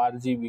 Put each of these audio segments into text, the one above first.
RGB.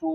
to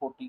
40